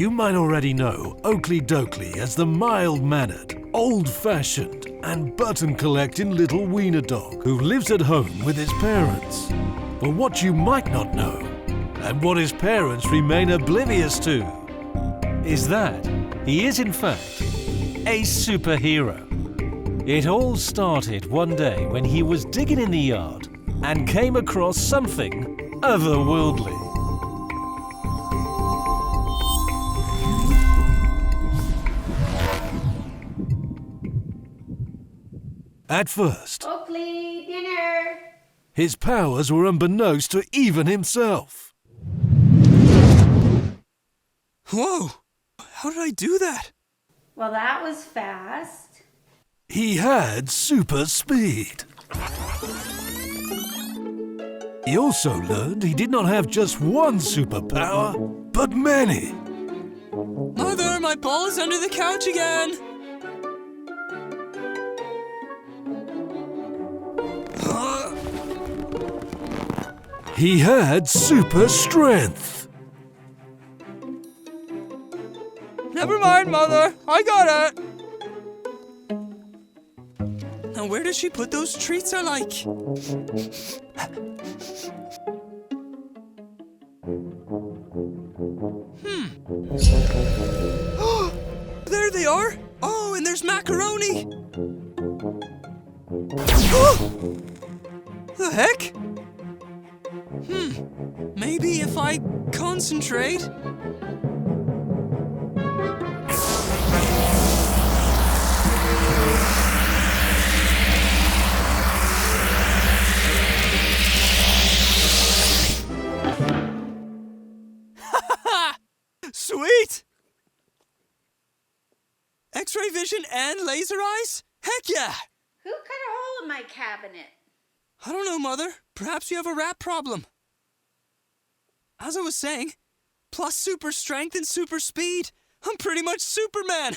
You might already know Oakley Dokily as the mild-mannered, old-fashioned and button-collecting little wiener dog who lives at home with his parents. But what you might not know, and what his parents remain oblivious to, is that he is in fact a superhero. It all started one day when he was digging in the yard and came across something otherworldly. At first, Oakley, dinner! his powers were unbeknownst to even himself. Whoa! How did I do that? Well, that was fast. He had super speed. He also learned he did not have just one superpower, but many. Mother, my ball is under the couch again! He had super strength. Never mind, Mother. I got it. Now, where does she put those treats I like? There they are. Oh, and there's macaroni. The heck? Maybe if I concentrate. Sweet! X-ray vision and laser eyes? Heck yeah! Who cut a hole in my cabinet? I don't know, Mother. Perhaps you have a rat problem. As I was saying, plus super strength and super speed, I'm pretty much Superman.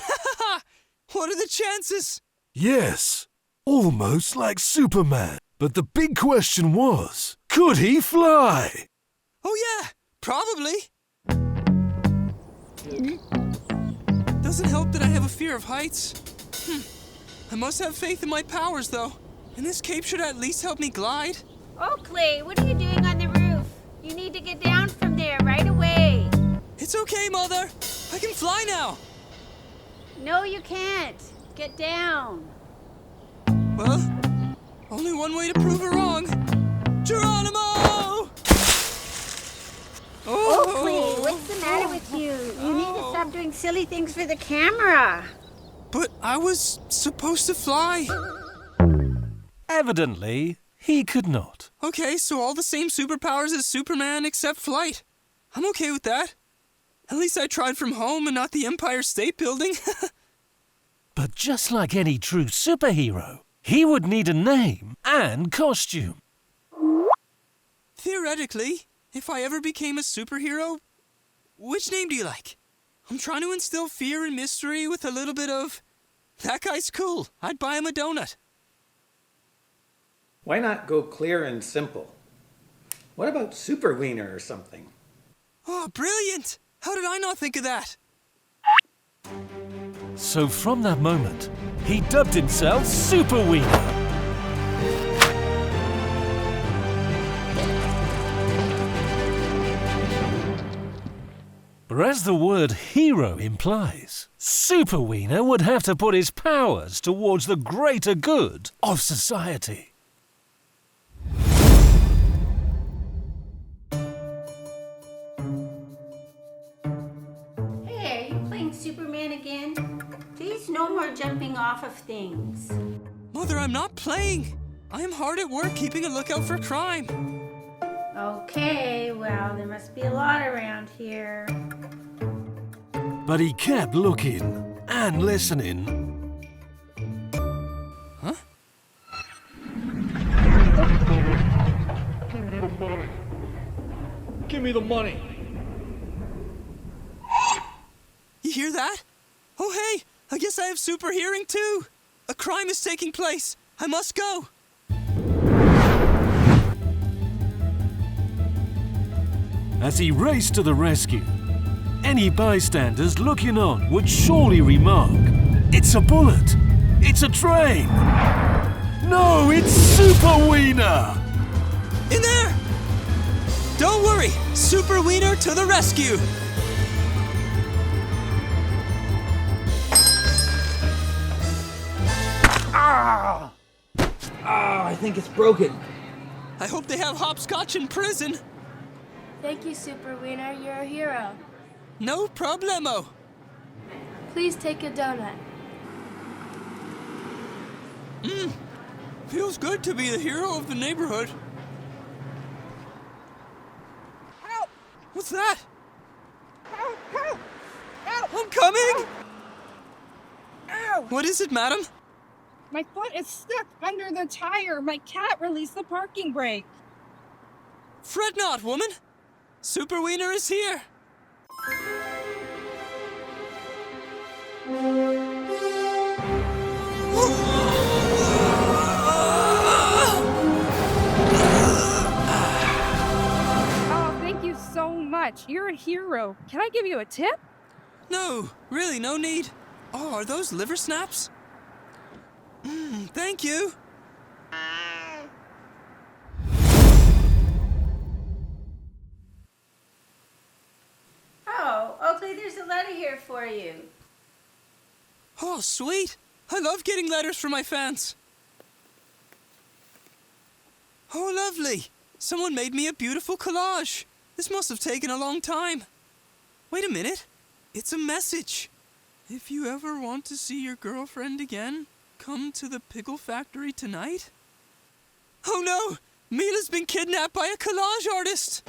What are the chances? Yes, almost like Superman. But the big question was, could he fly? Oh yeah, probably. Doesn't help that I have a fear of heights. I must have faith in my powers, though. And this cape should at least help me glide. Oakley, what are you doing on the roof? You need to get down from there right away. It's okay, Mother. I can fly now. No, you can't. Get down. Well, only one way to prove her wrong. Geronimo! Oakley, what's the matter with you? You need to stop doing silly things for the camera. But I was supposed to fly. Evidently, he could not. Okay, so all the same superpowers as Superman except flight. I'm okay with that. At least I tried from home and not the Empire State Building. But just like any true superhero, he would need a name and costume. Theoretically, if I ever became a superhero, which name do you like? I'm trying to instill fear and mystery with a little bit of, that guy's cool, I'd buy him a donut. Why not go clear and simple? What about Superwiener or something? Oh, brilliant! How did I not think of that? So from that moment, he dubbed himself Superwiener. But as the word hero implies, Superwiener would have to put his powers towards the greater good of society. Hey, are you playing Superman again? Please, no more jumping off of things. Mother, I'm not playing. I am hard at work keeping a lookout for crime. Okay, well, there must be a lot around here. But he kept looking and listening. Huh? Give me the money. You hear that? Oh, hey, I guess I have super hearing too. A crime is taking place. I must go. As he raced to the rescue, Any bystanders looking on would surely remark, "It's a bullet! It's a train! No, it's Superwiener!" In there! Don't worry, Superwiener to the rescue! I think it's broken. I hope they have hopscotch in prison. Thank you, Superwiener. You're a hero. No problemo. Please take a donut. Feels good to be the hero of the neighborhood. Help! What's that? Help! Help! Help! I'm coming! Ow! What is it, madam? My foot is stuck under the tire. My cat released the parking brake. Fret not, woman. Superwiener is here. Oh, thank you so much. You're a hero. Can I give you a tip? No, really, no need. Oh, are those liver snaps? Thank you. Oh, Oakley, there's a letter here for you. Oh, sweet. I love getting letters from my fans. Oh, lovely. Someone made me a beautiful collage. This must have taken a long time. Wait a minute. It's a message. If you ever want to see your girlfriend again, come to the Pickle Factory tonight. Oh no! Mila's been kidnapped by a collage artist!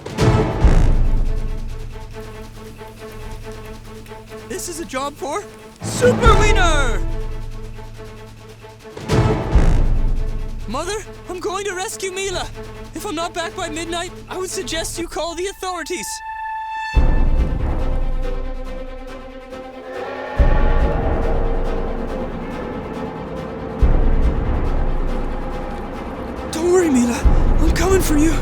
This is a job for Superwiener! Mother, I'm going to rescue Mila. If I'm not back by midnight, I would suggest you call the authorities. Don't worry, Mila. I'm coming for you.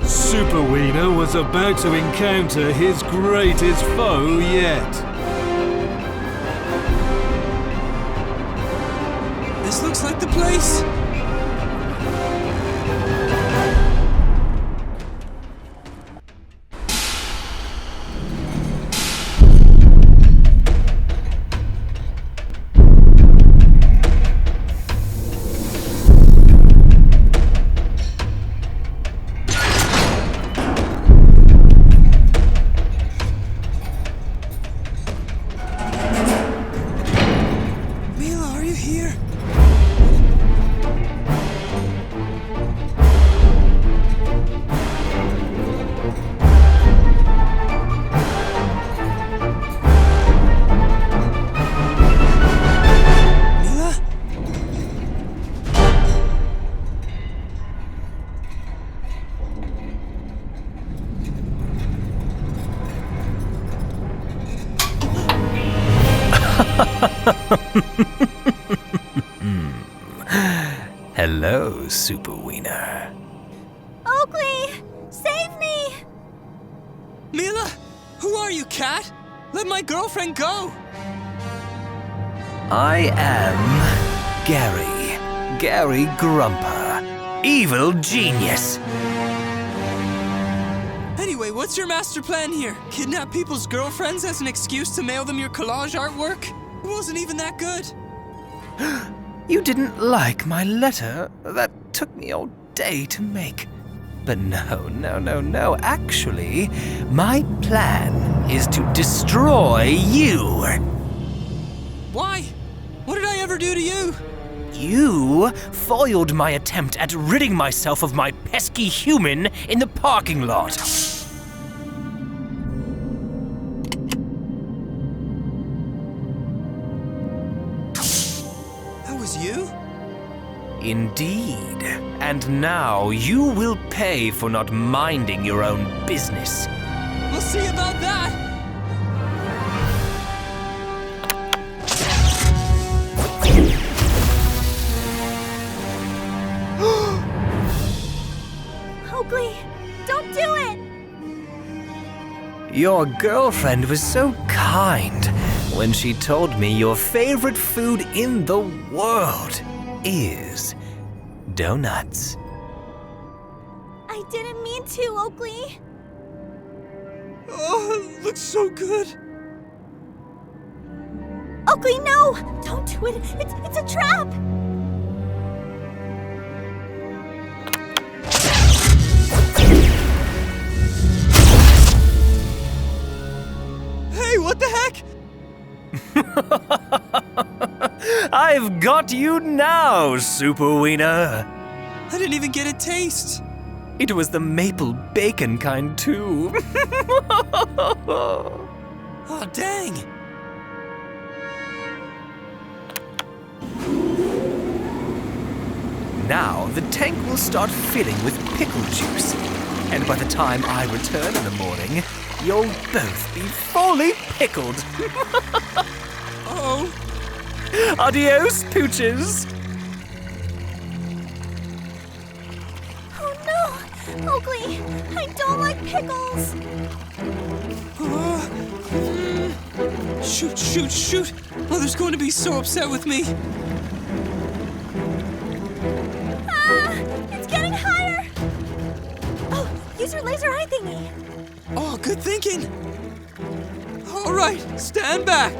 Superwiener was about to encounter his greatest foe yet. This looks like the place. Mila, are you here? Mila? Hello, Superwiener. Oakley, save me! Mila? Who are you, cat? Let my girlfriend go! I am Gary Grumpor, evil genius. Anyway, what's your master plan here? Kidnap people's girlfriends as an excuse to mail them your collage artwork? It wasn't even that good. You didn't like my letter? That took me all day to make. But no. Actually, my plan is to destroy you. Why? What did I ever do to you? You foiled my attempt at ridding myself of my pesky human in the parking lot. That was you? Indeed. And now you will pay for not minding your own business. We'll see about that! Oakley, don't do it! Your girlfriend was so kind when she told me your favorite food in the world is donuts. I didn't mean to, Oakley. Oh, it looks so good. Oakley, no! Don't do it. It's a trap. Hey, what the heck? I've got you now, Superwiener. I didn't even get a taste. It was the maple bacon kind, too. Oh, dang. Now the tank will start filling with pickle juice. And by the time I return in the morning, you'll both be fully pickled. Oh. Adios, pooches. Oh no! Oakley, I don't like pickles. Shoot. Mother's going to be so upset with me. It's getting higher. Oh, use your laser eye thingy. Oh, good thinking. All right, stand back.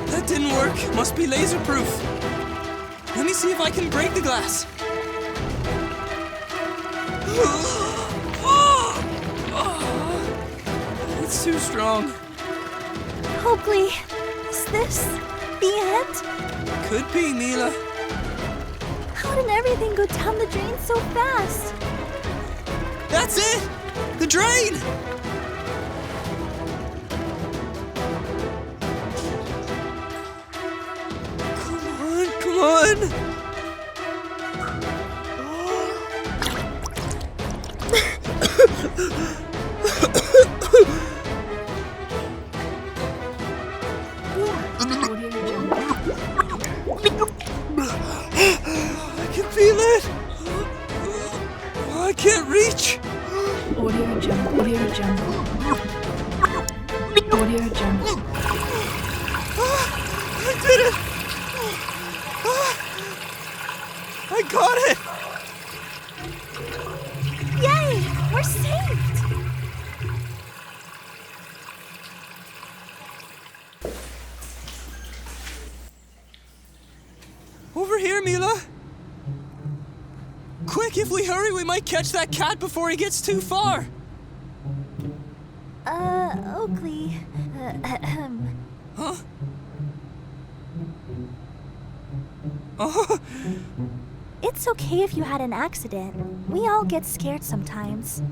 That didn't work. Must be laser-proof. Let me see if I can break the glass. It's too strong. Oakley, is this the end? Could be, Mila. How did everything go down the drain so fast? That's it! The drain! Come on! I can feel it! I can't reach! Audio Jungle. I did it! I got it! Yay! We're saved! Over here, Mila! Quick, if we hurry, we might catch that cat before he gets too far! Oakley. Huh? Oh, It's okay if you had an accident. We all get scared sometimes.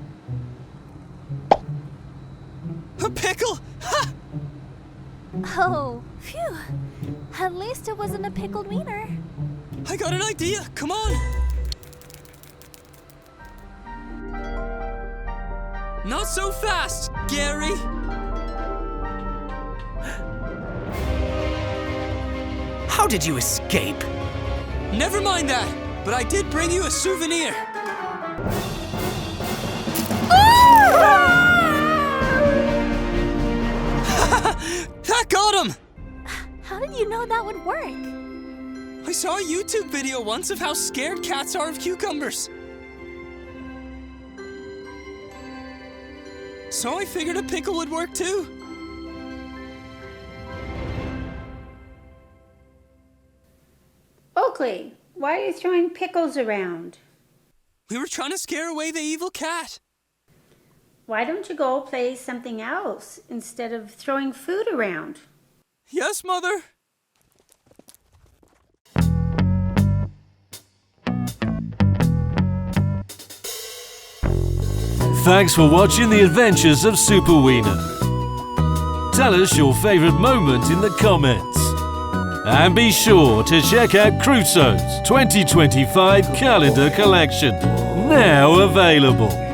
a pickle! Ha! Oh, phew. At least it wasn't a pickled wiener. I got an idea! Come on! Not so fast, Gary! How did you escape? Never mind that, but I did bring you a souvenir. That got him! How did you know that would work? I saw a YouTube video once of how scared cats are of cucumbers. So I figured a pickle would work too. Oakley, why are you throwing pickles around? We were trying to scare away the evil cat. Why don't you go play something else instead of throwing food around? Yes, Mother. Thanks for watching the adventures of Superwiener. Tell us your favourite moment in the comments. And be sure to check out Crusoe's 2025 calendar collection, now available.